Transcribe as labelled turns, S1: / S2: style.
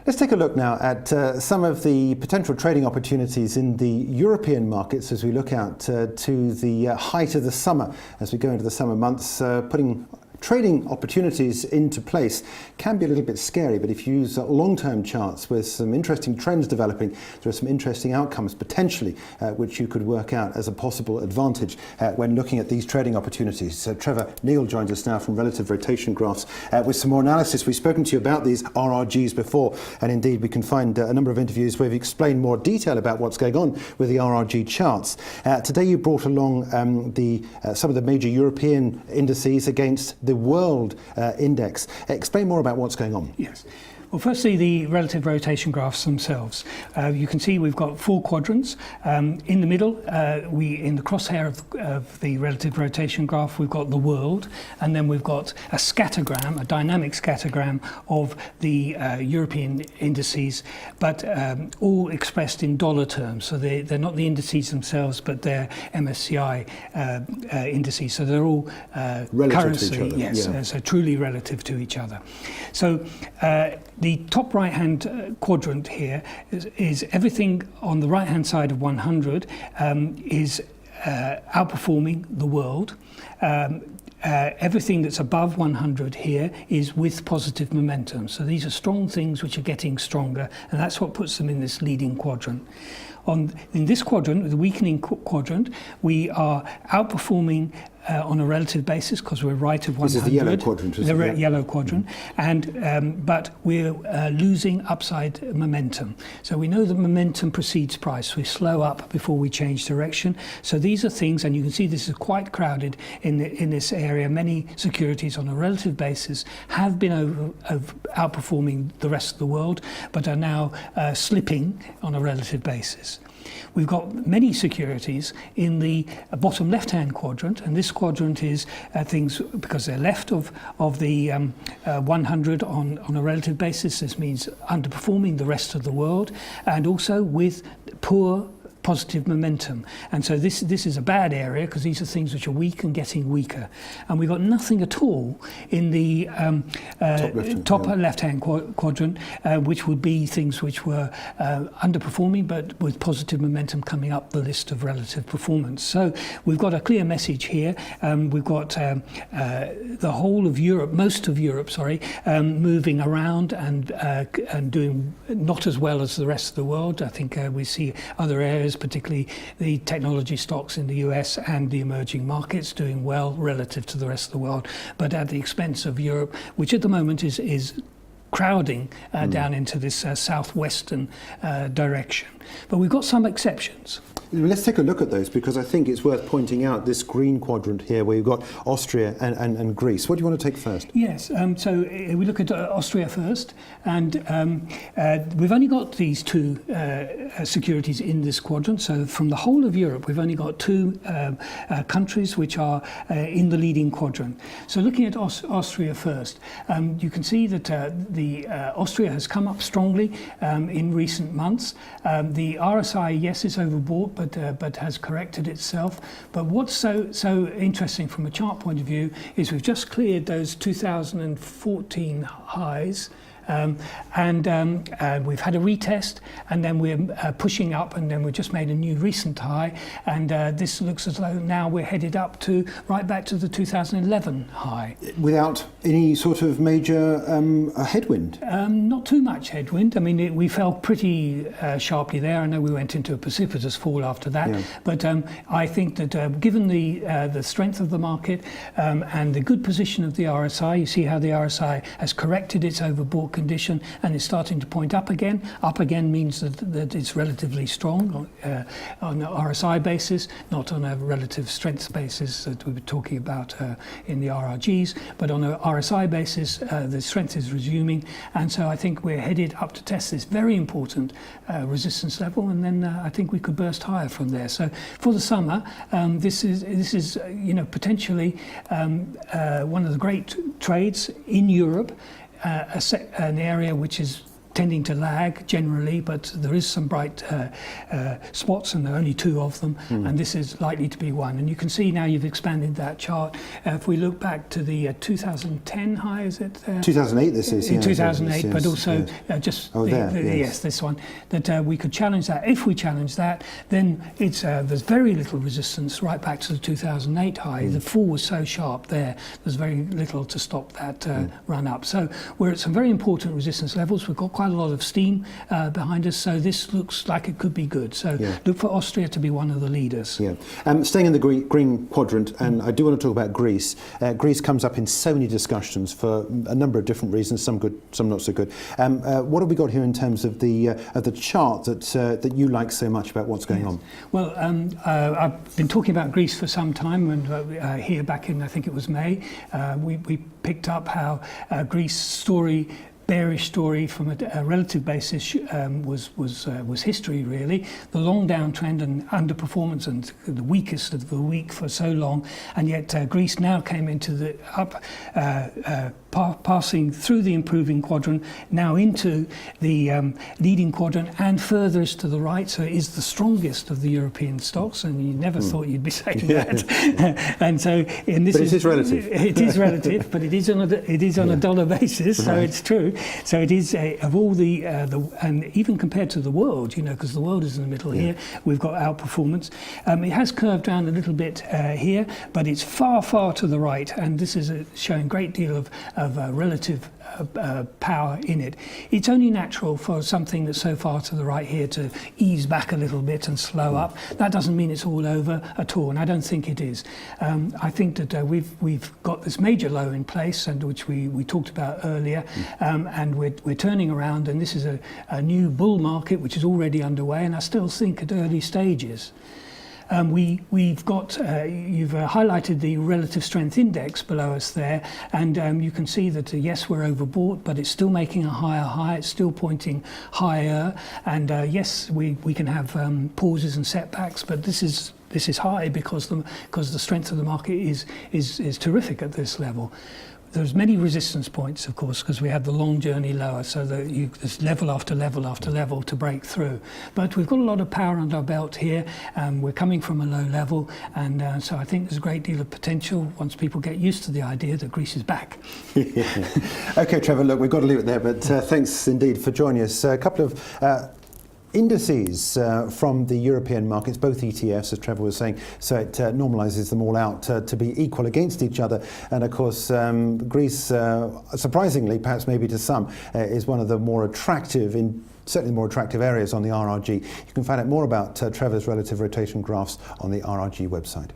S1: Let's take a look now at some of the potential trading opportunities in the European markets as we look out to the height of the summer, as we go into the summer months. Putting trading opportunities into place can be a little bit scary, but if you use long-term charts with some interesting trends developing, there are some interesting outcomes potentially which you could work out as a possible advantage when looking at these trading opportunities. So Trevor Neil joins us now from Relative Rotation Graphs with some more analysis. We've spoken to you about these RRGs before, and indeed we can find a number of interviews where we've explained more detail about what's going on with the RRG charts. Today you brought along some of the major European indices against the world index. Explain more about what's going on.
S2: Yes. Well, firstly, the relative rotation graphs themselves. You can see we've got 4 quadrants. In the middle, in the crosshair of the relative rotation graph, we've got the world, and then we've got a scattergram, a dynamic scattergram of the European indices, but all expressed in dollar terms. So they're not the indices themselves, but they're MSCI indices. So they're all
S1: relative to each other.
S2: Yes,
S1: yeah.
S2: So truly relative to each other. So the top right-hand quadrant here is everything on the right-hand side of 100 is outperforming the world. Everything that's above 100 here is with positive momentum. So these are strong things which are getting stronger, and that's what puts them in this leading quadrant. In this quadrant, the weakening quadrant, we are outperforming on a relative basis because we're right of 100.
S1: This is the yellow quadrant, isn't it?
S2: The yellow quadrant, and but we're losing upside momentum. So we know that momentum precedes price. We slow up before we change direction. So these are things, and you can see this is quite crowded in this area. Many securities on a relative basis have been outperforming the rest of the world, but are now slipping on a relative basis. We've got many securities in the bottom left-hand quadrant, and this quadrant is things because they're left of the 100 on a relative basis. This means underperforming the rest of the world, and also with poor positive momentum. And so this is a bad area because these are things which are weak and getting weaker. And we've got nothing at all in the top left-hand quadrant, which would be things which were underperforming but with positive momentum coming up the list of relative performance. So we've got a clear message here. We've got the whole of Europe, most of Europe, moving around and doing not as well as the rest of the world. I think we see other areas, particularly the technology stocks in the US and the emerging markets, doing well relative to the rest of the world, but at the expense of Europe, which at the moment is crowding down into this southwestern direction. But we've got some exceptions.
S1: Let's take a look at those, because I think it's worth pointing out this green quadrant here where you've got Austria and Greece. What do you want to take first?
S2: Yes, so we look at Austria first, and we've only got these 2 securities in this quadrant. So from the whole of Europe, we've only got 2 countries which are in the leading quadrant. So looking at Austria first, you can see that Austria has come up strongly in recent months. The RSI, yes, is overbought, but has corrected itself. But what's so interesting from a chart point of view is we've just cleared those 2014 highs. And we've had a retest, and then we're pushing up, and then we've just made a new recent high, and this looks as though now we're headed up to right back to the 2011 high.
S1: Without any sort of major headwind?
S2: Not too much headwind. I mean, we fell pretty sharply there. I know we went into a precipitous fall after that, yeah. But I think that given the strength of the market and the good position of the RSI, you see how the RSI has corrected its overbought condition and is starting to point up again. Up again means that it's relatively strong on the RSI basis, not on a relative strength basis that we were talking about in the RRGs, but on a RSI basis, the strength is resuming, and so I think we're headed up to test this very important resistance level, and then I think we could burst higher from there. So for the summer, this is potentially one of the great trades in Europe. An area which is tending to lag generally, but there is some bright spots, and there are only 2 of them, and this is likely to be one. And you can see now you've expanded that chart. If we look back to the 2010 high, is it?
S1: 2008 this is.
S2: In
S1: yeah,
S2: 2008,
S1: yes,
S2: but also
S1: yes.
S2: just
S1: Yes.
S2: yes, this one, that we could challenge that. If we challenge that, then it's there's very little resistance right back to the 2008 high. The fall was so sharp there, there's very little to stop that run up. So we're at some very important resistance levels. We've got quite a lot of steam behind us, so this looks like it could be good. So look for Austria to be one of the leaders.
S1: Yeah. Staying in the green quadrant, and I do want to talk about Greece. Greece comes up in so many discussions for a number of different reasons, some good, some not so good. What have we got here in terms of the chart that you like so much about what's going on?
S2: Well, I've been talking about Greece for some time, and here back in, I think it was May, we picked up how Greece story, bearish story from a relative basis was history, really. The long downtrend and underperformance and the weakest of the weak for so long, and yet Greece now came into the passing through the improving quadrant, now into the leading quadrant and furthest to the right, so it is the strongest of the European stocks, and you never thought you'd be saying that. And so, and this
S1: is relative.
S2: It is relative, but it is on a dollar basis, so it's true. So it is of all the and even compared to the world, because the world is in the middle here, we've got outperformance. It has curved down a little bit here, but it's far to the right, and this is showing a great deal of relative power in it. It's only natural for something that's so far to the right here to ease back a little bit and slow up. That doesn't mean it's all over at all, and I don't think it is. I think that we've got this major low in place, and which we talked about earlier, and we're turning around, and this is a new bull market which is already underway, and I still think at early stages. We've got, you've highlighted the relative strength index below us there, and you can see that yes, we're overbought, but it's still making a higher high, it's still pointing higher, and yes, we can have pauses and setbacks, but this is high because the strength of the market is terrific at this level. There's many resistance points, of course, because we have the long journey lower, so that there's level after level after level to break through. But we've got a lot of power under our belt here. We're coming from a low level, and so I think there's a great deal of potential once people get used to the idea that Greece is back.
S1: Okay, Trevor, look, we've got to leave it there, but thanks indeed for joining us. A couple of indices from the European markets, both ETFs, as Trevor was saying, so it normalises them all out to be equal against each other. And of course, Greece, surprisingly, perhaps maybe to some, is one of the more attractive, certainly more attractive areas on the RRG. You can find out more about Trevor's relative rotation graphs on the RRG website.